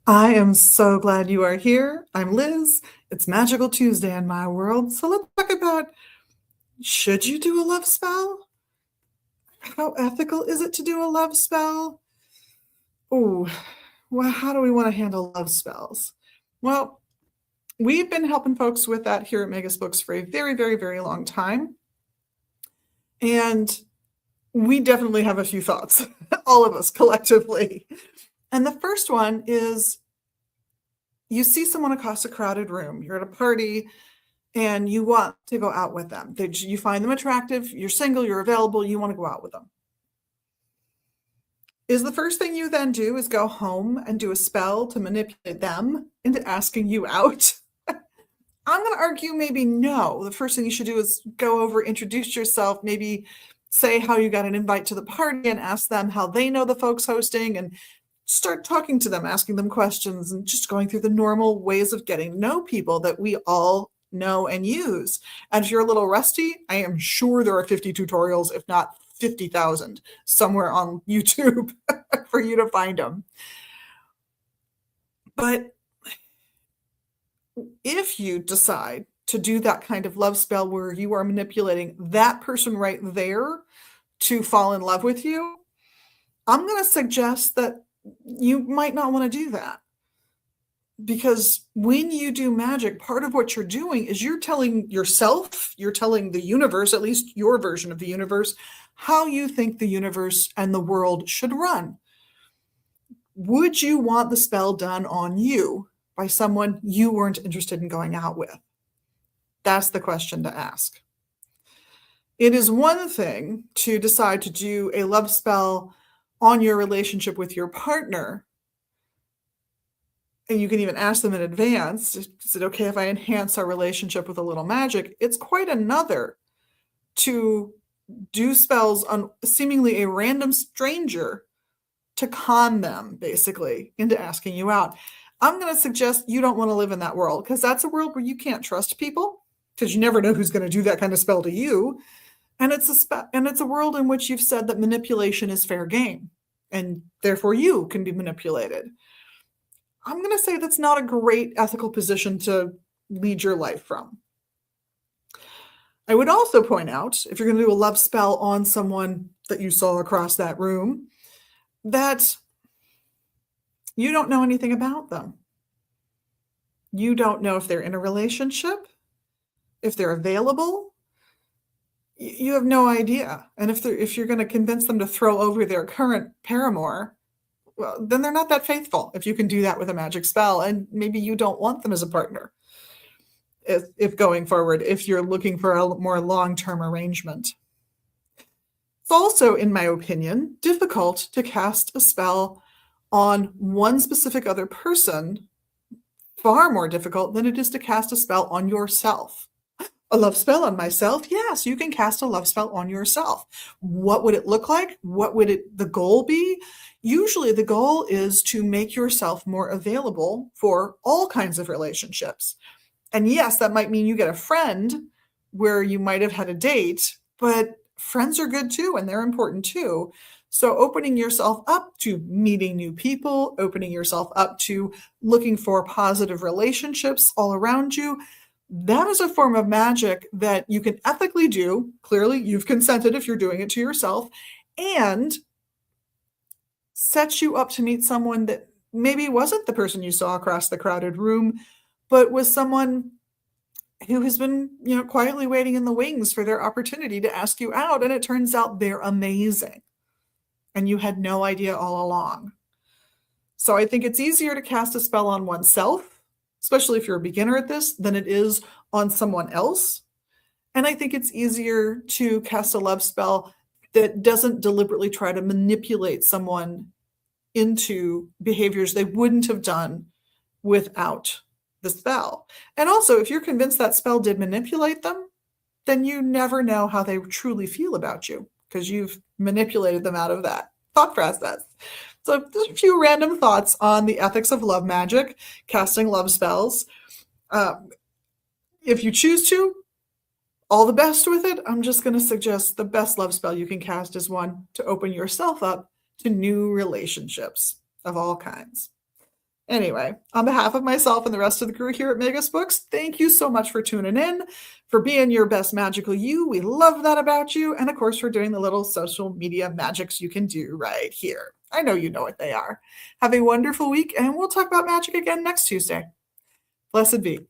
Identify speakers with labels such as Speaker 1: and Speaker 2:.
Speaker 1: I am so glad you are here. I'm Liz. It's Magical Tuesday in my world. So let's talk about, should you do a love spell? How ethical is it to do a love spell? Oh, well, how do we want to handle love spells? Well, we've been helping folks with that here at Megas Books for a very, very, very long time. And we definitely have a few thoughts, all of us collectively. And the first one is, you see someone across a crowded room, you're at a party, and you want to go out with them. You find them attractive, you're single, you're available, you want to go out with them. Is the first thing you then do is go home and do a spell to manipulate them into asking you out? I'm going to argue maybe no. The first thing you should do is go over, introduce yourself, maybe say how you got an invite to the party and ask them how they know the folks hosting, and start talking to them, asking them questions, and just going through the normal ways of getting to know people that we all know and use. And if you're a little rusty, I am sure there are 50 tutorials, if not 50,000, somewhere on YouTube for you to find them. But if you decide to do that kind of love spell where you are manipulating that person right there to fall in love with you, I'm going to suggest that you might not want to do that. Because when you do magic, part of what you're doing is you're telling yourself, you're telling the universe, at least your version of the universe, how you think the universe and the world should run. Would you want the spell done on you by someone you weren't interested in going out with? That's the question to ask. It is one thing to decide to do a love spell on your relationship with your partner, and you can even ask them in advance, is it okay if I enhance our relationship with a little magic? It's quite another to do spells on seemingly a random stranger to con them, basically, into asking you out. I'm going to suggest you don't want to live in that world, because that's a world where you can't trust people, because you never know who's going to do that kind of spell to you. And it's a world in which you've said that manipulation is fair game, and therefore you can be manipulated. I'm going to say that's not a great ethical position to lead your life from. I would also point out, if you're going to do a love spell on someone that you saw across that room, that you don't know anything about them. You don't know if they're in a relationship, if they're available. You have no idea. And if you're going to convince them to throw over their current paramour, well, then they're not that faithful if you can do that with a magic spell, and maybe you don't want them as a partner if going forward, if you're looking for a more long-term arrangement. It's also, in my opinion, difficult to cast a spell on one specific other person, far more difficult than it is to cast a spell on yourself. A love spell on myself? Yes, you can cast a love spell on yourself. What would it look like? What would the goal be? Usually the goal is to make yourself more available for all kinds of relationships. And yes, that might mean you get a friend where you might have had a date, but friends are good too, and they're important too. So opening yourself up to meeting new people, opening yourself up to looking for positive relationships all around you, that is a form of magic that you can ethically do. Clearly, you've consented if you're doing it to yourself, and sets you up to meet someone that maybe wasn't the person you saw across the crowded room, but was someone who has been, quietly waiting in the wings for their opportunity to ask you out. And it turns out they're amazing, and you had no idea all along. So I think it's easier to cast a spell on oneself, especially if you're a beginner at this, than it is on someone else. And I think it's easier to cast a love spell that doesn't deliberately try to manipulate someone into behaviors they wouldn't have done without the spell. And also, if you're convinced that spell did manipulate them, then you never know how they truly feel about you, because you've manipulated them out of that thought process. So just a few random thoughts on the ethics of love magic, casting love spells. If you choose to, all the best with it. I'm just going to suggest the best love spell you can cast is one to open yourself up to new relationships of all kinds. Anyway, on behalf of myself and the rest of the crew here at Magus Books, thank you so much for tuning in, for being your best magical you. We love that about you. And of course, for doing the little social media magics you can do right here. I know you know what they are. Have a wonderful week, and we'll talk about magic again next Tuesday. Blessed be.